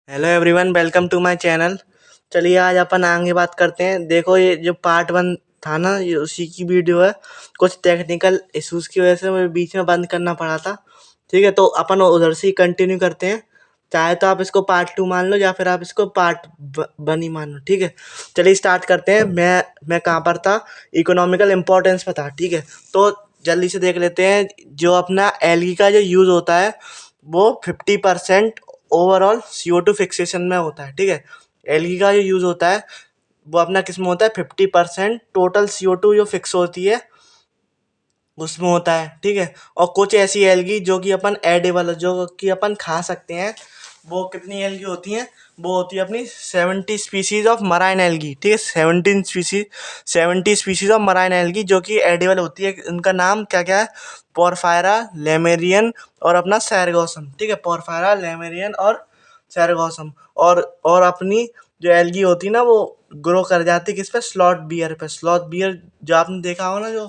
Hello everyone, welcome to my channel. चलिए आज अपन आगे बात करते हैं। देखो, ये जो पार्ट वन था ना, ये उसी की वीडियो है। कुछ टेक्निकल इश्यूज की वजह से मुझे बीच में बंद करना पड़ा था। ठीक है, तो अपन उधर से ही कंटिन्यू करते हैं। चाहे तो आप इसको पार्ट टू मान लो या फिर आप इसको पार्ट वन ही मान लो। ठीक है, चलिए स्टार्ट करते हैं। मैं कहाँ पर था? इकोनॉमिकल इम्पोर्टेंस पे था। ठीक है, तो जल्दी से देख लेते हैं। जो अपना एलगी का जो यूज़ होता है वो 50% ओवरऑल CO2 फिक्सेशन में होता है। ठीक है, एलगी का जो यूज़ होता है वो अपना किस में होता है? 50% टोटल CO2 जो फिक्स होती है उसमें होता है। ठीक है, और कुछ ऐसी एलगी जो कि अपन एडेबल, जो कि अपन खा सकते हैं, वो कितनी एलगी होती हैं? वो होती है अपनी 70 स्पीसीज ऑफ मराइन एलगी। ठीक है, 70 स्पीसीज ऑफ मराइन एलगी जो कि एडेबल होती है। उनका नाम क्या क्या है? पोरफायरा, लेमेरियन और अपना सैरगोसम। ठीक है, पोरफायरा, लेमेरियन और सैरगोसम। और अपनी जो एलगी होती है ना, वो ग्रो कर जाती है किस पे? स्लॉथ बियर पे। स्लॉथ बियर जो आपने देखा हो ना, जो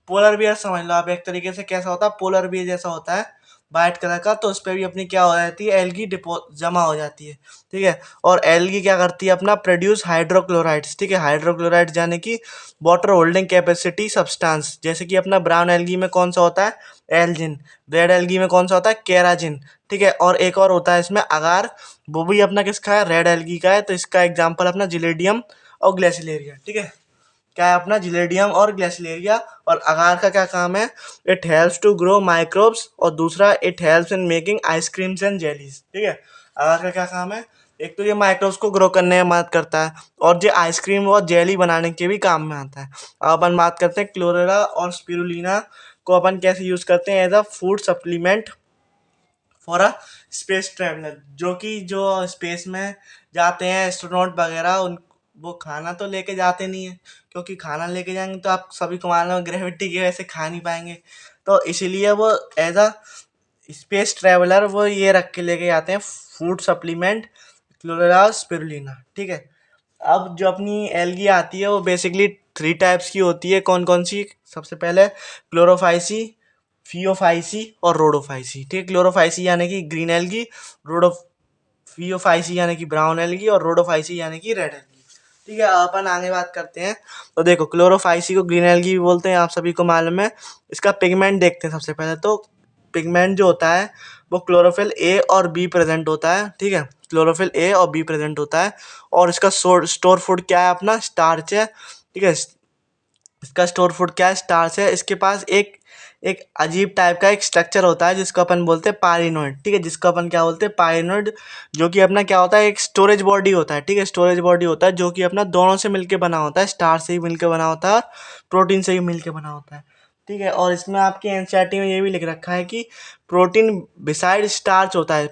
पोलर बियर समझ लो आप एक तरीके से। कैसा होता है? पोलर बियर जैसा होता है, वाइट कलर का। तो उस पर भी अपनी क्या हो जाती है? एलगी डिपो जमा हो जाती है। ठीक है, और एलगी क्या करती है? अपना प्रोड्यूस हाइड्रोक्लोराइड्स। ठीक है, हाइड्रोक्लोराइड्स यानी कि वाटर होल्डिंग कैपेसिटी सब्सटेंस। जैसे कि अपना ब्राउन एलगी में कौन सा होता है? एल्जिन। रेड एलगी में कौन सा होता है? केराजिन। ठीक है, और एक और होता है इसमें अगार, वो भी अपना किसका है? रेड एलगी का है। तो इसका एग्जाम्पल अपना जिलेडियम और ग्लेसिलेरिया। ठीक है, क्या है अपना? जिलेडियम और ग्लेसिलेरिया। और अगार का क्या काम है? It helps to grow microbes, और दूसरा it helps in making ice creams and jellies. ठीक है, अगार का क्या काम है? एक तो ये माइक्रोब्स को ग्रो करने में मदद करता है, और ये आइसक्रीम और जेली बनाने के भी काम में आता है। अब अपन बात करते हैं क्लोरेला और स्पिरुलिना को अपन कैसे यूज करते हैं as a food supplement for a space traveller. जो स्पेस में जाते हैं एस्ट्रोनॉट वगैरह, उन वो खाना तो लेके जाते नहीं है, क्योंकि खाना लेके जाएंगे तो आप सभी को मालूम है ग्रेविटी की वजह से खा नहीं पाएंगे। तो इसीलिए वो एज अ स्पेस ट्रेवलर वो ये रख के लेके जाते हैं फूड सप्लीमेंट क्लोरेला स्पिरुलिना। ठीक है, अब जो अपनी एलगी आती है वो बेसिकली थ्री टाइप्स की होती है। कौन कौन सी? सबसे पहले क्लोरोफाइसी, फियोफाइसी और रोडोफाइसी। ठीक है, क्लोरोफाइसी यानी कि ग्रीन एलगी, रोडो फियोफाइसी यानी कि ब्राउन एलगी, और रोडोफाइसी यानी कि रेड एलगी। ठीक है, अपन आगे बात करते हैं। तो देखो, क्लोरोफाइसी को ग्रीन एलगी भी बोलते हैं, आप सभी को मालूम है। इसका पिगमेंट देखते हैं सबसे पहले। तो पिगमेंट जो होता है वो क्लोरोफिल ए और बी प्रेजेंट होता है। ठीक है, क्लोरोफिल ए और बी प्रेजेंट होता है। और इसका स्टोर फूड क्या है? अपना स्टार्च है। ठीक है, इसका स्टोर फूड क्या है? स्टार्च है। इसके पास एक एक अजीब टाइप का एक स्ट्रक्चर होता है जिसको अपन बोलते हैं पाइरिनोइड। ठीक है, जिसको अपन क्या बोलते हैं? पाइरिनोइड। जो कि अपना क्या होता है? एक स्टोरेज बॉडी होता है। ठीक है, स्टोरेज बॉडी होता है जो कि अपना दोनों से मिलके बना होता है। स्टार्च से ही मिलके बना होता है और प्रोटीन से ही मिलके बना होता है। ठीक है, और इसमें आपके एनसीईआरटी में ये भी लिख रखा है कि प्रोटीन बिसाइड स्टार्च होता है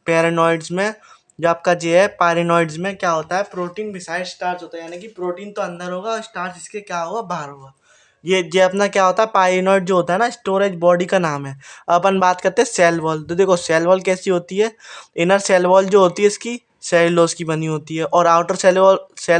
पैरानोइड्स में। जो आपका जे है पायरेनोइड्स में क्या होता है? प्रोटीन बिसाइड स्टार्च होता है, यानी कि प्रोटीन तो अंदर होगा और स्टार्च इसके क्या होगा? बाहर होगा। ये अपना क्या होता है? पायरेनोइड जो होता है ना, स्टोरेज बॉडी का नाम है। अब अपन बात करते हैं सेल वॉल। तो देखो, सेल वॉल कैसी होती है? इनर सेल वॉल जो होती है इसकी सेलुलोज की बनी होती है, और आउटर सेल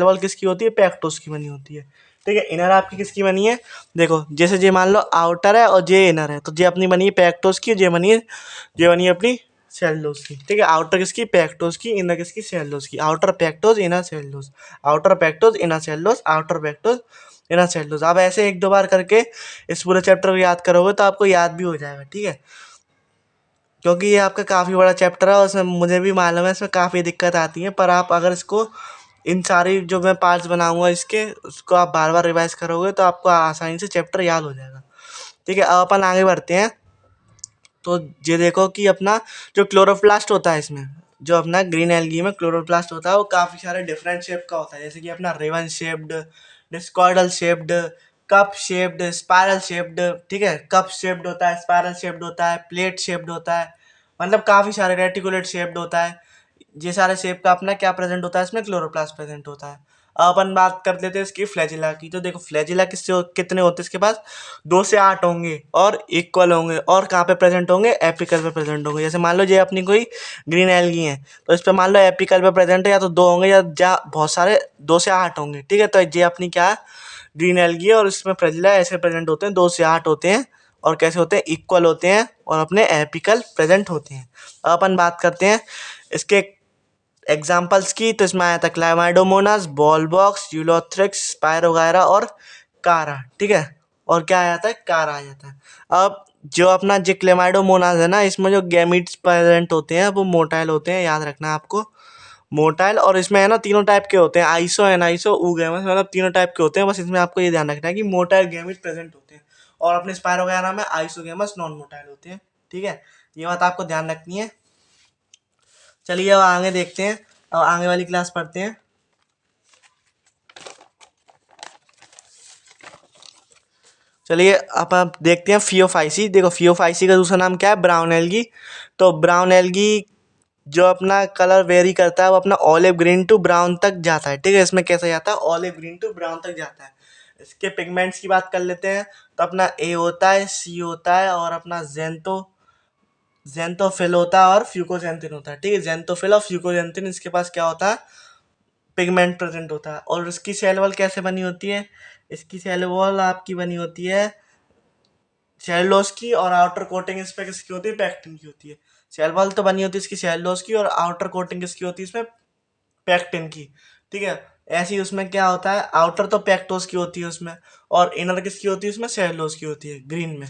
वॉल किसकी होती है? पैक्टोस की बनी होती है। ठीक है, इनर आपकी किसकी बनी है? देखो, जैसे जे मान लो आउटर है और जे इनर है, तो जे अपनी बनी है पैक्टोस की, जे बनी है अपनी सेलुलोज की। ठीक है, आउटर किसकी? पैक्टोस की। इनर किसकी? सेलुलोज की। Outer pectose, inner cellulose. Outer pectose, inner cellulose. Outer pectose, inner cellulose. आप ऐसे एक दो बार करके इस पूरे चैप्टर को याद करोगे तो आपको याद भी हो जाएगा। ठीक है, क्योंकि ये आपका काफ़ी बड़ा चैप्टर है और उसमें मुझे भी मालूम है इसमें काफ़ी दिक्कत आती है। पर आप अगर इसको इन सारी जो मैं पार्ट्स बनाऊंगा इसके, उसको आप बार बार रिवाइज करोगे तो आपको आसानी से चैप्टर याद हो जाएगा। ठीक है, अब अपन आगे बढ़ते हैं। तो ये देखो कि अपना जो क्लोरोप्लास्ट होता है इसमें, जो अपना ग्रीन एल्गी में क्लोरोप्लास्ट होता है, वो काफ़ी सारे डिफरेंट शेप का होता है। जैसे कि अपना ribbon shaped, discoidal shaped, cup shaped, spiral shaped. ठीक है, कप शेप्ड होता है, स्पायरल शेप्ड होता है, प्लेट शेप्ड होता है, मतलब काफ़ी सारे रेटिकुलेट शेप्ड होता है। ये सारे शेप का अपना क्या प्रेजेंट होता है? इसमें क्लोरोप्लास्ट प्रेजेंट होता है। अब अपन बात कर लेते हैं इसकी फ्लैजिला की। तो देखो, फ्लैजिला कितने होते हैं इसके पास? 2 से 8 होंगे और इक्वल होंगे। और कहाँ पे प्रेजेंट होंगे? एपिकल पे प्रेजेंट होंगे। जैसे मान लो ये अपनी कोई ग्रीन एल्गी है, तो इस पे मान लो एपिकल पे प्रेजेंट है, या तो 2 होंगे या बहुत सारे 2 से 8 होंगे। ठीक है, तो ये अपनी क्या है? ग्रीन एल्गी है, और इसमें फ्लैजिला ऐसे प्रेजेंट होते हैं, 2 से 8 होते हैं। और कैसे होते हैं? इक्वल होते हैं और अपने एपिकल प्रेजेंट होते हैं। अब अपन बात करते हैं इसके एग्जाम्पल्स की, तो इसमें आया था क्लाइमाइडोमोनास, बॉलबॉक्स, यूलोथ्रिक्स, स्पायरोगायरा और कारा। ठीक है, और क्या आया था, कारा आ जाता है। अब जो अपना जो क्लेमाइडोमोनास है ना, इसमें जो गैमीट्स प्रेजेंट होते हैं वो मोटाइल होते हैं, याद रखना है आपको। मोटाइल, और इसमें है ना तीनों टाइप के होते हैं, आइसो, एनाइसो, ऊगैमस, मतलब तीनों टाइप के होते हैं। बस इसमें आपको ये ध्यान रखना है कि मोटाइल गैमीट प्रेजेंट होते हैं, और अपने स्पायरोगायरा में आइसोगैमस नॉन मोटाइल होते हैं। ठीक है, ये बात आपको ध्यान रखनी है। चलिए अब आगे देखते हैं, अब आगे वाली क्लास पढ़ते हैं। चलिए अब आप देखते हैं फियोफाइसी। देखो फियोफाइसी का दूसरा नाम क्या है, ब्राउन एल्गी। तो ब्राउन एल्गी जो अपना कलर वेरी करता है वो अपना ऑलिव ग्रीन टू ब्राउन तक जाता है। ठीक है, इसमें कैसे जाता है, ऑलिव ग्रीन टू ब्राउन तक जाता है। इसके पिगमेंट्स की बात कर लेते हैं, तो अपना ए होता है, सी होता है, और अपना जेंथोफिल होता है, और फ्यूकोजेंथिन होता है। ठीक है, जेंथोफिल और फ्यूकोजेंथिन, इसके पास क्या होता है, पिगमेंट प्रेजेंट होता है। और इसकी सेल वॉल कैसे बनी होती है, इसकी सेल वॉल आपकी बनी होती है सेलुलोज की, और आउटर कोटिंग इस पे किसकी होती है, पैक्टिन की होती है। सेल वॉल तो बनी होती है इसकी सेलुलोज की, और आउटर कोटिंग किसकी होती है इसमें, पैक्टिन की। ठीक है, ऐसे ही उसमें क्या होता है, आउटर तो पैक्टोज की होती है उसमें, और इनर किसकी होती है उसमें, सेलुलोज की होती है, ग्रीन में।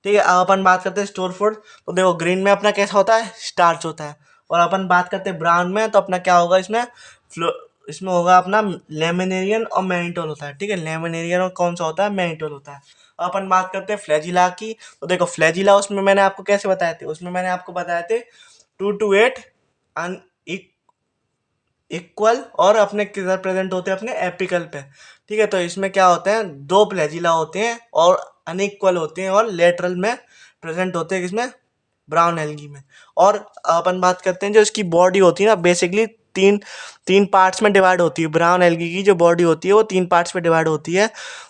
ठीक है, अब अपन बात करते हैं स्टोर फूड। तो देखो ग्रीन में अपना कैसा होता है, स्टार्च होता है, और अपन बात करते हैं ब्राउन में, तो अपना क्या होगा इसमें, फ्लो इसमें होगा अपना लेमिनेरियन और मैनिटोल होता है। ठीक है, लेमिनेरियन और कौन सा होता है, मैनिटोल होता है। अब अपन बात करते हैं फ्लैजिला की। तो देखो फ्लैजिला, उसमें मैंने आपको कैसे बताए थे, उसमें मैंने आपको बताए थे 2 to 8 इक्वल, और अपने किधर प्रेजेंट होते हैं, अपने एपिकल पे। ठीक है, तो इसमें क्या होते हैं, 2 फ्लैजिला होते हैं, और अनइक्वल होते हैं, और लेटरल में प्रेजेंट होते हैं, किसमें, ब्राउन एल्गी में। और अपन बात करते हैं जो इसकी बॉडी होती है ना, बेसिकली तीन तीन पार्ट्स में डिवाइड होती है। ब्राउन एल्गी की जो बॉडी होती है वो 3 पार्ट्स में डिवाइड होती है।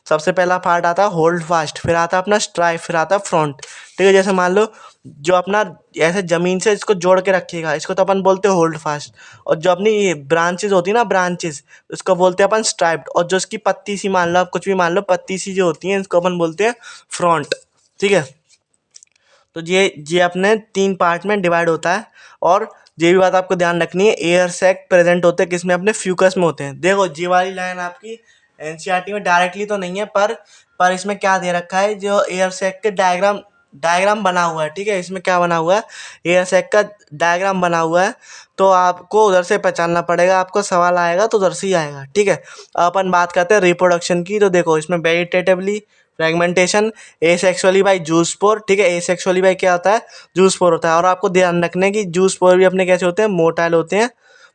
सबसे पहला पार्ट आता है होल्ड फास्ट, फिर आता है अपना स्ट्राइप, फिर आता है फ्रंट। ठीक है, जैसे मान लो जो अपना ऐसे जमीन से इसको जोड़ के रखिएगा, इसको तो अपन बोलते हैं होल्ड फास्ट। और जो अपनी ये ब्रांचेज होती है ना, ब्रांचेज, उसको बोलते हैं अपन स्ट्राइप्ड। और जो इसकी पत्ती सी मान लो, आप कुछ भी मान लो, पत्ती सी जो होती है, इसको अपन बोलते हैं फ्रंट। ठीक है, तो ये अपने 3 पार्ट में डिवाइड होता है। और ये भी बात आपको ध्यान रखनी है, एयर सैक प्रेजेंट होते हैं किसमें, अपने फ्यूकस में होते हैं। देखो ये वाली लाइन आपकी एनसीईआरटी में डायरेक्टली तो नहीं है, पर इसमें क्या दे रखा है, जो एयर सैक के डायग्राम डायग्राम बना हुआ है। ठीक है, इसमें क्या बना हुआ है, एयर सैक का डायग्राम बना हुआ है। तो आपको उधर से पहचानना पड़ेगा, आपको सवाल आएगा तो उधर से ही आएगा। ठीक है, अब अपन बात करते हैं रिप्रोडक्शन की। तो देखो इसमें vegetatively fragmentation, asexually by zoospore. ठीक है, एसेक्सुअली बाई क्या होता है, जूस्पोर होता है। और आपको ध्यान रखना है कि जूस्पोर भी अपने कैसे होते हैं, मोटाइल होते हैं,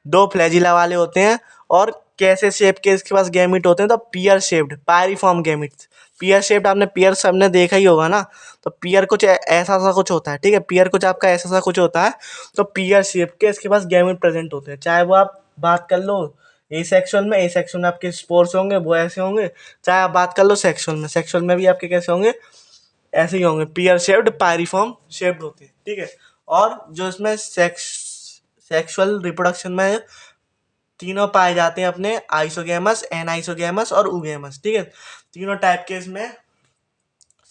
2 फ्लैजिला वाले होते हैं। और कैसे शेप के इसके पास गैमिट होते हैं, तो pear shaped, pyriform gametes. Pear shaped, आपने पियर सबने देखा ही होगा ना, तो पियर कुछ ऐसा सा कुछ होता है। ठीक है, पियर कुछ आपका ऐसा सा कुछ होता है, तो पियर शेप के इसके पास गैमिट प्रेजेंट होते हैं। चाहे वो आप बात कर लो ए सेक्शन में आपके स्पोर्स होंगे, वो ऐसे होंगे। चाहे आप बात कर लो सेक्सुअल में भी आपके कैसे होंगे, ऐसे ही होंगे, पियर शेप्ड, पायरिफॉर्म शेप्ड होते हैं। ठीक है, और जो इसमें सेक्सुअल रिप्रोडक्शन में तीनों पाए जाते हैं, अपने आइसोगैमस, एनाइसोगैमस और उगैमस। ठीक है, तीनों टाइप के इसमें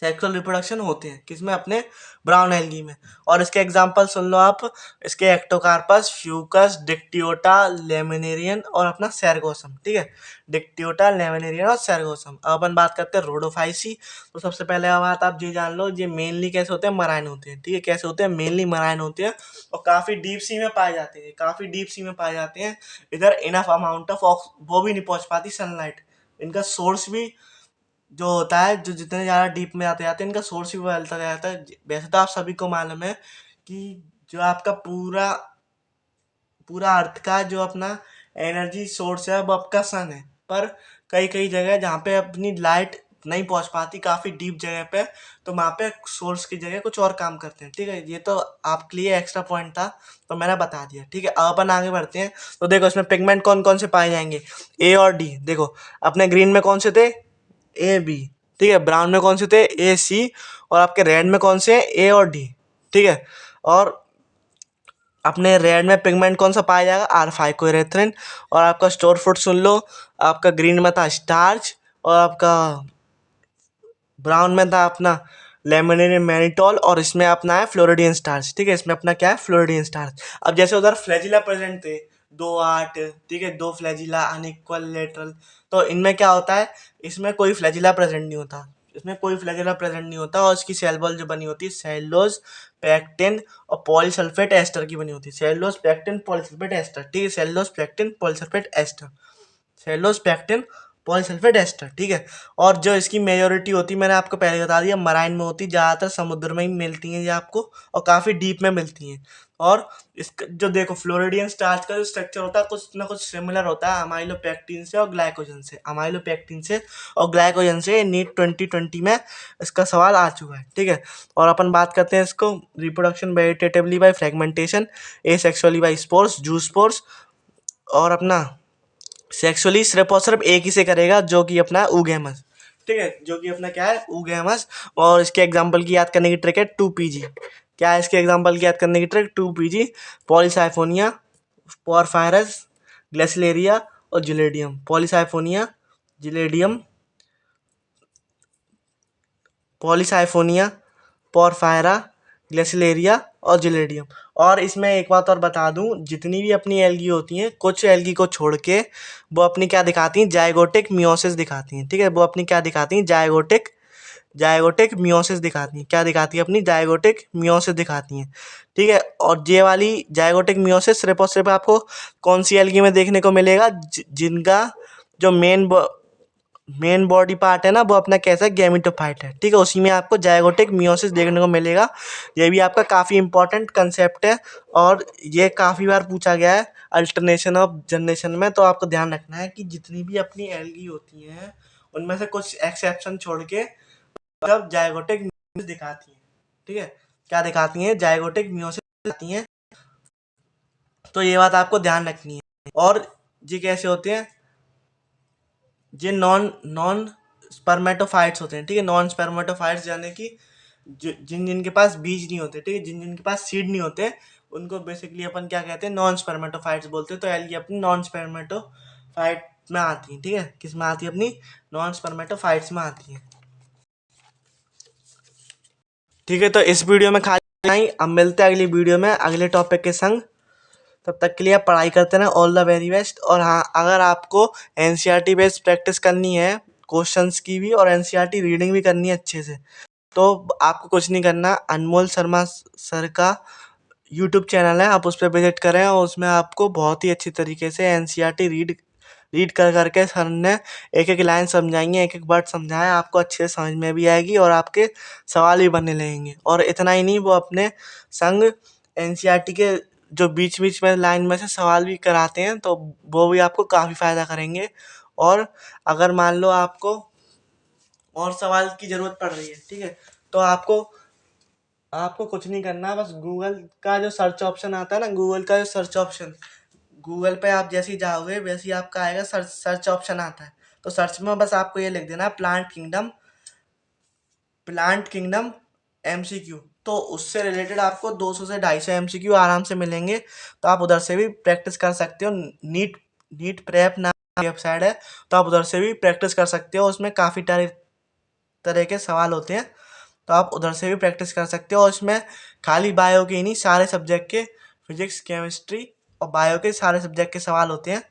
सेक्सुअल रिप्रोडक्शन होते हैं, किसमें, अपने ब्राउन एल्गी में। और इसके एग्जांपल सुन लो आप, इसके एक्टोकार्पस, फ्यूकस, डिक्टियोटा, लेमिनेरियन और अपना सेरगोसम। ठीक है, डिक्टियोटा, लेमिनेरियन और सेरगोसम। अब अपन बात करते हैं रोडोफाइसी। तो सबसे पहले बात आप ये जान लो, ये मेनली कैसे होते हैं, मराइन होते हैं। ठीक है, कैसे होते हैं, मेनली मराइन होते हैं, और काफ़ी डीप सी में पाए जाते हैं, काफ़ी डीप सी में पाए जाते हैं। इधर इनफ अमाउंट ऑफ वो भी नहीं पहुंच पाती सनलाइट, इनका सोर्स भी जो होता है, जो जितने ज़्यादा डीप में आते जाते हैं, इनका सोर्स भी बदलता जाता है। वैसे तो आप सभी को मालूम है कि जो आपका पूरा पूरा अर्थ का जो अपना एनर्जी सोर्स है वो आपका सन है। पर कई कई जगह जहाँ पे अपनी लाइट नहीं पहुँच पाती, काफ़ी डीप जगह पे, तो वहाँ पे सोर्स की जगह कुछ और काम करते हैं। ठीक है, ये तो आपके लिए एक्स्ट्रा पॉइंट था, तो मैंने बता दिया। ठीक है, अब अपन आगे बढ़ते हैं। तो देखो इसमें पिगमेंट कौन कौन से पाए जाएंगे, ए और डी। देखो अपने ग्रीन में कौन से थे, ए बी। ठीक है, ब्राउन में कौन से थे, ए सी। और आपके रेड में कौन से हैं, ए और डी। ठीक है, और अपने रेड में पिगमेंट कौन सा पाया जाएगा, आर फाइकोरेथ्रिन। और आपका स्टोर फूड सुन लो, आपका ग्रीन में था स्टार्च, और आपका ब्राउन में था अपना लेमिनेटेड मैनिटोल, और इसमें अपना है फ्लोरिडियन स्टार्च। ठीक है, इसमें अपना क्या है, फ्लोरिडियन स्टार्च। अब जैसे उधर फ्लैजिला प्रेजेंट थे 2 8, ठीक है, 2 फ्लैजिला अनइक्वल लेटरल, तो इनमें क्या होता है, इसमें कोई फ्लैजिला प्रेजेंट नहीं होता, इसमें कोई फ्लैजिला प्रेजेंट नहीं होता, और इसकी सेल वॉल जो बनी होती है सेलुलोज, पैक्टिन और पॉलीसल्फेट एस्टर की बनी होती है। सेलुलोज, पैक्टिन, पॉलीसल्फेट एस्टर, ठीक है, cellulose, pectin, polysulphate ester, cellulose, pectin, polysulphate ester, ठीक है। और जो इसकी मेजोरिटी होती है, मैंने आपको पहले बता दिया, मराइन में होती है, ज़्यादातर समुद्र में ही मिलती हैं ये आपको, और काफ़ी डीप में मिलती हैं। और इसका जो देखो फ्लोरिडियन स्टार्च का जो स्ट्रक्चर होता है कुछ ना कुछ सिमिलर होता है अमाइलोपेक्टिन से और ग्लाइकोजन से, अमाइलोपेक्टिन से और ग्लाइकोजन से। नीट 2020 में इसका सवाल आ चुका है, ठीक है। और अपन बात करते हैं इसको, reproduction vegetatively by fragmentation, asexually by spores, zoospores, और अपना सेक्सुअली सिर्फ और सिर्फ एक ही से करेगा, जो कि अपना ऊगैमस, ठीक है, जो कि अपना क्या है, ऊगैमस। और इसके एग्जाम्पल की याद करने की ट्रिक है 2PG। क्या है इसके एग्जाम्पल की याद करने की trick, 2PG, Polysiphonia, Porphyra, Gracilaria और Gelidium. Polysiphonia, Gelidium, Polysiphonia, Porphyra, Gracilaria और जिलेडियम। और इसमें एक बात और बता दूं, जितनी भी अपनी एल्गी होती हैं, कुछ एल्गी को छोड़ के वो अपनी क्या दिखाती हैं, जाइगोटिक मियोसिस दिखाती हैं, ठीक है। वो अपनी क्या दिखाती हैं, जाइगोटिक जाइगोटिक मियोसिस दिखाती हैं। क्या दिखाती है, अपनी जाइगोटिक मियोसिस दिखाती हैं, ठीक है। और ये वाली जाइगोटिक मियोसिस सिर्फ और सिर्फ आपको कौन सी एल्गी में देखने को मिलेगा, जिनका जो मेन बॉडी पार्ट है ना, वो अपना कैसा है, गैमेटोफाइट है, ठीक है। उसी में आपको जाइगोटिक मियोसिस देखने को मिलेगा। ये भी आपका काफ़ी इंपॉर्टेंट कंसेप्ट है, और ये काफ़ी बार पूछा गया है अल्टरनेशन ऑफ जनरेशन में। तो आपको ध्यान रखना है कि जितनी भी अपनी एल्गी होती हैं, उनमें से कुछ एक्सेप्शन छोड़ के सब जाइगोटिक मियोसिस दिखाती हैं, ठीक है। क्या दिखाती हैं, जाइगोटिक मियोसिस दिखाती हैं। तो ये बात आपको ध्यान रखनी है। और ये कैसे होते हैं, ये नॉन नॉन स्पर्मेटोफाइट्स होते हैं, ठीक है। नॉन स्पर्मेटोफाइट्स यानी कि जिन जिनके पास बीज नहीं होते, ठीक है, जिन जिनके पास सीड नहीं होते, उनको बेसिकली अपन क्या कहते हैं, नॉन स्पर्मेटोफाइट्स बोलते हैं। तो एल्गी अपनी नॉन स्पर्मेटोफाइट में आती है, ठीक है। किस में आती है, अपनी नॉन स्पर्मेटोफाइट्स में आती है, ठीक है। तो इस वीडियो में खाली इतना ही। अब मिलते हैं अगली वीडियो में अगले टॉपिक के संग। तब तक के लिए आप पढ़ाई करते रहें, ऑल द वेरी बेस्ट। और हाँ, अगर आपको एनसीईआरटी बेस्ड प्रैक्टिस करनी है क्वेश्चंस की भी, और एनसीईआरटी रीडिंग भी करनी है अच्छे से, तो आपको कुछ नहीं करना, अनमोल शर्मा सर का यूट्यूब चैनल है, आप उस पर विजिट करें, और उसमें आपको बहुत ही अच्छी तरीके से एनसीईआरटी रीड रीड कर करके सर ने एक एक लाइन समझाएंगे, एक एक वर्ड समझाया, आपको अच्छे से समझ में भी आएगी, और आपके सवाल भी बनने लगेंगे। और इतना ही नहीं, वो अपने संग एनसीईआरटी के जो बीच बीच में लाइन में से सवाल भी कराते हैं, तो वो भी आपको काफ़ी फ़ायदा करेंगे। और अगर मान लो आपको और सवाल की ज़रूरत पड़ रही है, ठीक है, तो आपको आपको कुछ नहीं करना, बस गूगल का जो सर्च ऑप्शन आता है ना, गूगल का जो सर्च ऑप्शन, गूगल पे आप जैसे ही जाओगे वैसे ही आपका आएगा, सर्च ऑप्शन आता है। तो सर्च में बस आपको ये लिख देना है, प्लांट किंगडम MCQ। तो उससे रिलेटेड आपको 200 से 250 MCQ आराम से मिलेंगे। तो आप उधर से भी प्रैक्टिस कर सकते हो। नीट नीट प्रेप नाम की वेबसाइट है, तो आप उधर से भी प्रैक्टिस कर सकते हो। उसमें काफ़ी तरह के सवाल होते हैं, तो आप उधर से भी प्रैक्टिस कर सकते हो। और इसमें खाली बायो के ही नहीं, सारे सब्जेक्ट के, फिजिक्स, केमिस्ट्री और बायो के सारे सब्जेक्ट के सवाल होते हैं।